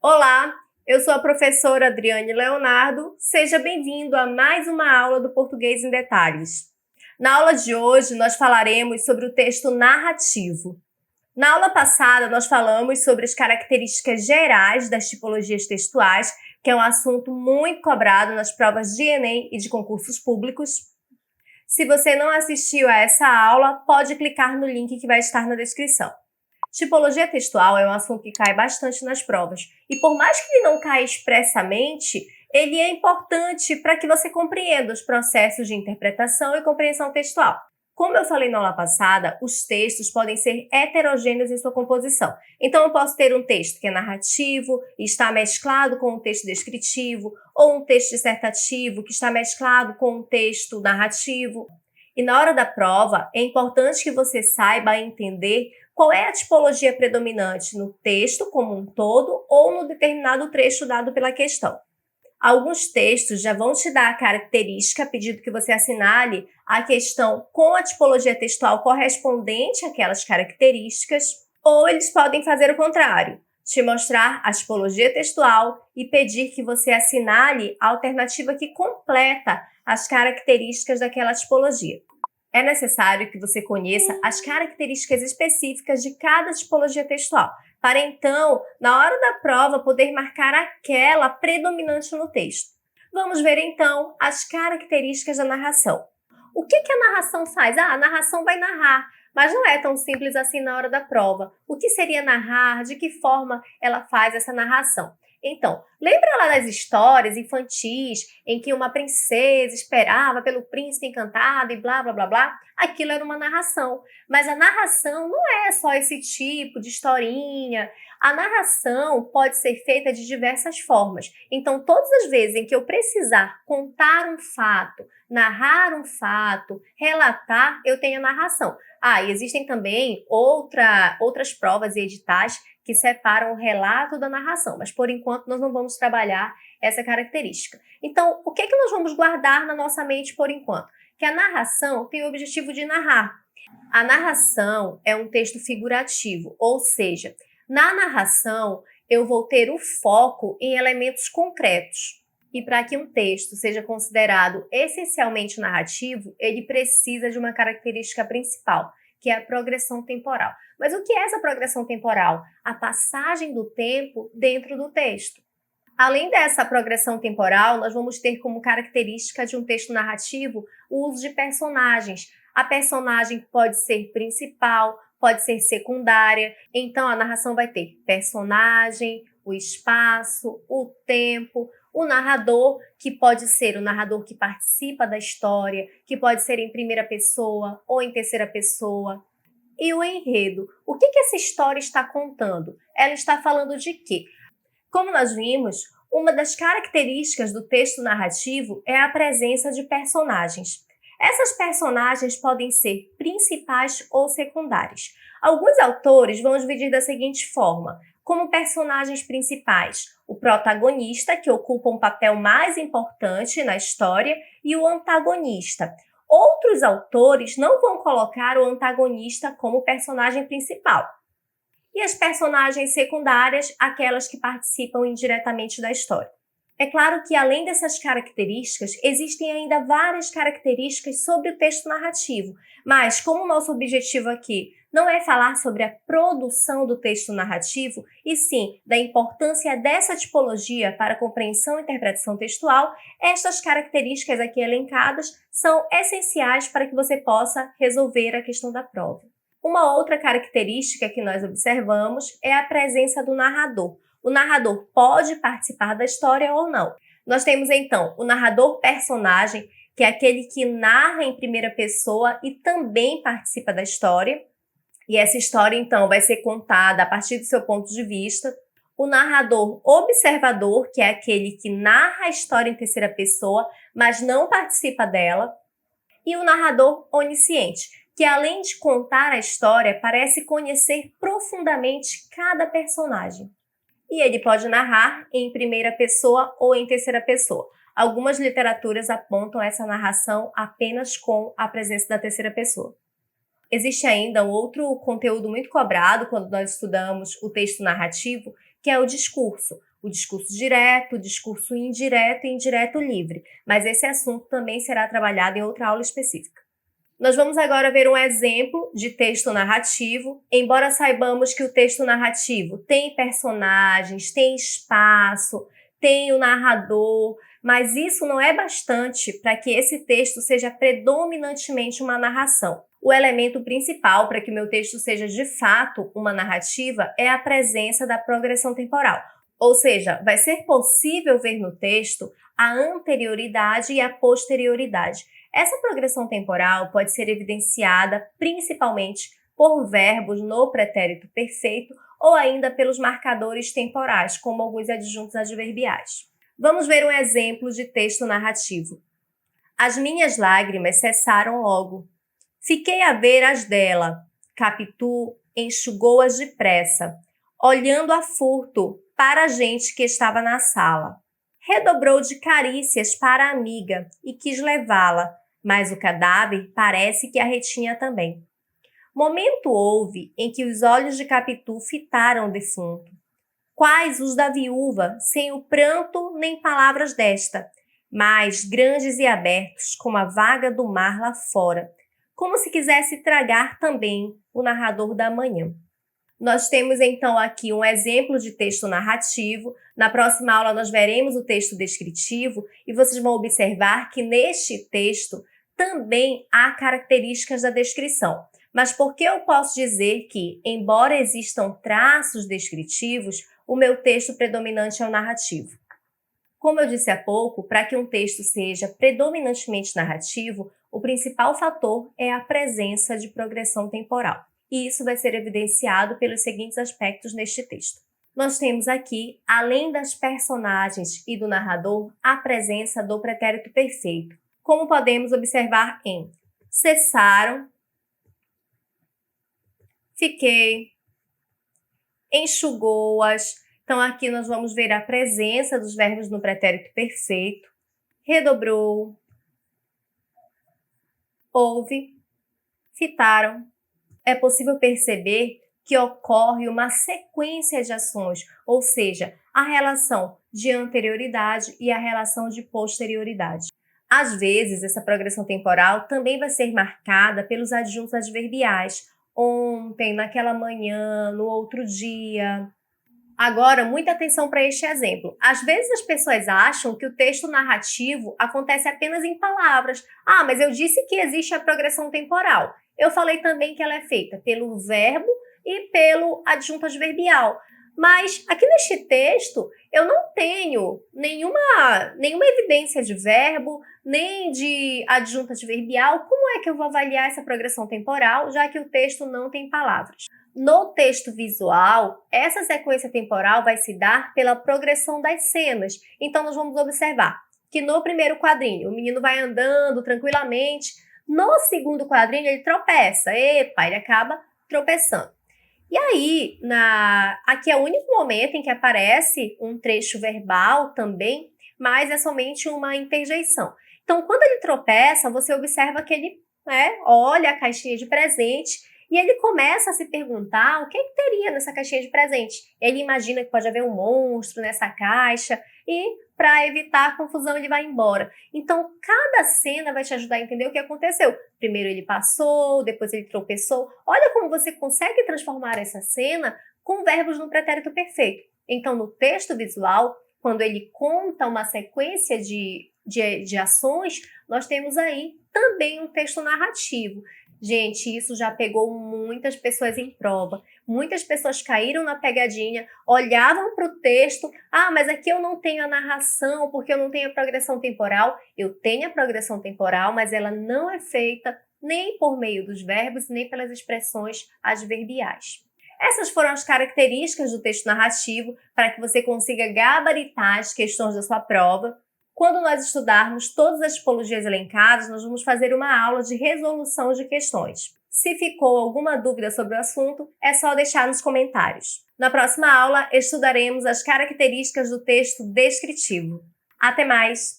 Olá, eu sou a professora Adriane Leonardo. Seja bem-vindo a mais uma aula do Português em Detalhes. Na aula de hoje, nós falaremos sobre o texto narrativo. Na aula passada, nós falamos sobre as características gerais das tipologias textuais, que é um assunto muito cobrado nas provas de Enem e de concursos públicos. Se você não assistiu a essa aula, pode clicar no link que vai estar na descrição. Tipologia textual é um assunto que cai bastante nas provas. E por mais que ele não caia expressamente, ele é importante para que você compreenda os processos de interpretação e compreensão textual. Como eu falei na aula passada, os textos podem ser heterogêneos em sua composição. Então, eu posso ter um texto que é narrativo e está mesclado com um texto descritivo, ou um texto dissertativo que está mesclado com um texto narrativo. E na hora da prova, é importante que você saiba entender qual é a tipologia predominante no texto como um todo ou no determinado trecho dado pela questão. Alguns textos já vão te dar a característica, pedindo que você assinale a questão com a tipologia textual correspondente àquelas características, ou eles podem fazer o contrário, te mostrar a tipologia textual e pedir que você assinale a alternativa que completa as características daquela tipologia. É necessário que você conheça as características específicas de cada tipologia textual, para então, na hora da prova, poder marcar aquela predominante no texto. Vamos ver então as características da narração. O que a narração faz? A narração vai narrar, mas não é tão simples assim na hora da prova. O que seria narrar? De que forma ela faz essa narração? Então, lembra lá das histórias infantis em que uma princesa esperava pelo príncipe encantado e blá, blá, blá, blá? Aquilo era uma narração. Mas a narração não é só esse tipo de historinha. A narração pode ser feita de diversas formas. Então, todas as vezes em que eu precisar contar um fato, narrar um fato, relatar, eu tenho a narração. E existem também outras provas e editais que separam o relato da narração, mas por enquanto nós não vamos trabalhar essa característica. Então, o que nós vamos guardar na nossa mente por enquanto? Que a narração tem o objetivo de narrar. A narração é um texto figurativo, ou seja, na narração eu vou ter o foco em elementos concretos. E para que um texto seja considerado essencialmente narrativo, ele precisa de uma característica principal, que é a progressão temporal. Mas o que é essa progressão temporal? A passagem do tempo dentro do texto. Além dessa progressão temporal, nós vamos ter como característica de um texto narrativo o uso de personagens. A personagem pode ser principal, pode ser secundária. Então, a narração vai ter personagem, o espaço, o tempo, o narrador, que pode ser o narrador que participa da história, que pode ser em primeira pessoa ou em terceira pessoa. E o enredo. O que essa história está contando? Ela está falando de quê? Como nós vimos, uma das características do texto narrativo é a presença de personagens. Essas personagens podem ser principais ou secundárias. Alguns autores vão dividir da seguinte forma: como personagens principais, o protagonista, que ocupa um papel mais importante na história, e o antagonista. Outros autores não vão colocar o antagonista como personagem principal. E as personagens secundárias, aquelas que participam indiretamente da história. É claro que, além dessas características, existem ainda várias características sobre o texto narrativo, mas como o nosso objetivo aqui não é falar sobre a produção do texto narrativo, e sim da importância dessa tipologia para a compreensão e interpretação textual, estas características aqui elencadas são essenciais para que você possa resolver a questão da prova. Uma outra característica que nós observamos é a presença do narrador. O narrador pode participar da história ou não. Nós temos, então, o narrador personagem, que é aquele que narra em primeira pessoa e também participa da história. E essa história, então, vai ser contada a partir do seu ponto de vista. O narrador observador, que é aquele que narra a história em terceira pessoa, mas não participa dela. E o narrador onisciente, que além de contar a história, parece conhecer profundamente cada personagem. E ele pode narrar em primeira pessoa ou em terceira pessoa. Algumas literaturas apontam essa narração apenas com a presença da terceira pessoa. Existe ainda um outro conteúdo muito cobrado quando nós estudamos o texto narrativo, que é o discurso. O discurso direto, o discurso indireto e indireto livre. Mas esse assunto também será trabalhado em outra aula específica. Nós vamos agora ver um exemplo de texto narrativo. Embora saibamos que o texto narrativo tem personagens, tem espaço, tem o narrador, mas isso não é bastante para que esse texto seja predominantemente uma narração. O elemento principal para que o meu texto seja de fato uma narrativa é a presença da progressão temporal. Ou seja, vai ser possível ver no texto a anterioridade e a posterioridade. Essa progressão temporal pode ser evidenciada principalmente por verbos no pretérito perfeito ou ainda pelos marcadores temporais, como alguns adjuntos adverbiais. Vamos ver um exemplo de texto narrativo. As minhas lágrimas cessaram logo. Fiquei a ver as dela. Capitu enxugou-as depressa, olhando a furto para a gente que estava na sala. Redobrou de carícias para a amiga e quis levá-la, mas o cadáver parece que a retinha também. Momento houve em que os olhos de Capitu fitaram o defunto. Quais os da viúva, sem o pranto nem palavras desta, mas grandes e abertos como a vaga do mar lá fora, como se quisesse tragar também o narrador da manhã. Nós temos então aqui um exemplo de texto narrativo. Na próxima aula nós veremos o texto descritivo e vocês vão observar que neste texto também há características da descrição. Mas por que eu posso dizer que, embora existam traços descritivos, o meu texto predominante é o narrativo? Como eu disse há pouco, para que um texto seja predominantemente narrativo, o principal fator é a presença de progressão temporal. E isso vai ser evidenciado pelos seguintes aspectos neste texto. Nós temos aqui, além das personagens e do narrador, a presença do pretérito perfeito, como podemos observar em cessaram, fiquei, enxugou-as. Então, aqui nós vamos ver a presença dos verbos no pretérito perfeito, redobrou, houve, fitaram. É possível perceber que ocorre uma sequência de ações, ou seja, a relação de anterioridade e a relação de posterioridade. Às vezes, essa progressão temporal também vai ser marcada pelos adjuntos adverbiais, ontem, naquela manhã, no outro dia. Agora, muita atenção para este exemplo. Às vezes as pessoas acham que o texto narrativo acontece apenas em palavras. Ah, mas eu disse que existe a progressão temporal. Eu falei também que ela é feita pelo verbo e pelo adjunto adverbial. Mas aqui neste texto eu não tenho nenhuma evidência de verbo, nem de adjunto adverbial. Como é que eu vou avaliar essa progressão temporal, já que o texto não tem palavras? No texto visual, essa sequência temporal vai se dar pela progressão das cenas. Então, nós vamos observar que no primeiro quadrinho, o menino vai andando tranquilamente. No segundo quadrinho, ele tropeça. Epa, ele acaba tropeçando. E aí, aqui é o único momento em que aparece um trecho verbal também, mas é somente uma interjeição. Então, quando ele tropeça, você observa que ele olha a caixinha de presente e ele começa a se perguntar o que teria nessa caixinha de presente. Ele imagina que pode haver um monstro nessa caixa e, para evitar a confusão, ele vai embora. Então, cada cena vai te ajudar a entender o que aconteceu. Primeiro ele passou, depois ele tropeçou. Olha como você consegue transformar essa cena com verbos no pretérito perfeito. Então, no texto visual, quando ele conta uma sequência de ações, nós temos aí também um texto narrativo. Gente, isso já pegou muitas pessoas em prova. Muitas pessoas caíram na pegadinha, olhavam para o texto. Ah, mas aqui eu não tenho a narração porque eu não tenho a progressão temporal. Eu tenho a progressão temporal, mas ela não é feita nem por meio dos verbos, nem pelas expressões adverbiais. Essas foram as características do texto narrativo para que você consiga gabaritar as questões da sua prova. Quando nós estudarmos todas as tipologias elencadas, nós vamos fazer uma aula de resolução de questões. Se ficou alguma dúvida sobre o assunto, é só deixar nos comentários. Na próxima aula, estudaremos as características do texto descritivo. Até mais!